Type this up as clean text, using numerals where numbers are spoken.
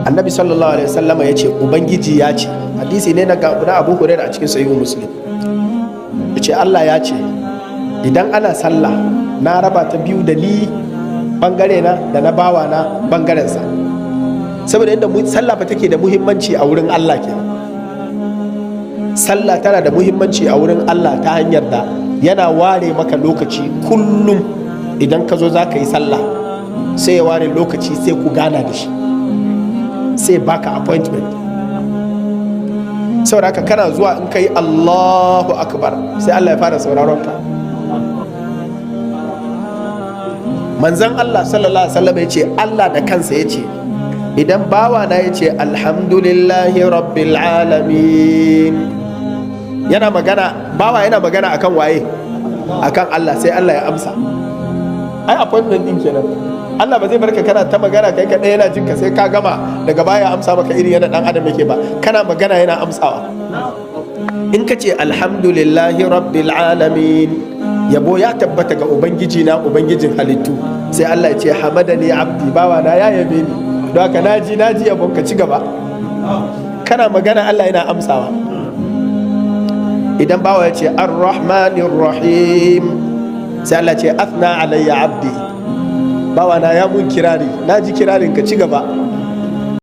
annabi sallallahu alaihi wasallam ya ce ubangiji ya ce, hadisi ne na Abu Hurairah a cikin sahihu Muslim, ya ce Allah ya ce idan ana sallah na raba ta biyu da ni bangare na da na bawa na bangaren sa, saboda inda sallah fa take da muhimmanci a wurin Allah kenan. Sallah tana da muhimmanci a wurin Allah ta hanyar da yana ware maka lokaci kullum. Idan ka zo za ka yi sallah sai ya ware lokaci sai ku gana da shi, sai baka appointment. saboda haka kana zuwa in kai Allahu akbar sai Allah ya fara sauraron ka. Manzon Allah sallallahu alaihi wasallam ya ce Allah da kansa ya ce idan bawa na ya ce alhamdulillahi rabbil alamin, yana magana, bawa yana magana akan waye? Akan Allah, sai Allah ya amsa. Ai appointment din kenan. Allah ba zai barka kana ta magana kai kadai yana jinka sai ka gama daga baya amsa maka irin yana dan adam yake ba, kana magana yana amsawa. In ka ce alhamdulillahi rabbil alamin, yabo ya tabbata ga ubangiji na ubangijin halittu, sai Allah ya ce hamadani abdi, bawa na ya yabe ni, don haka naji yabon ka ci gaba. Kana magana Allah yana amsawa. Idan bawa ya ce ar-rahmanir rahim, sai Allah ce athna alayya abdi, bawa na ya mun kirari, naji kirarin ka ci gaba.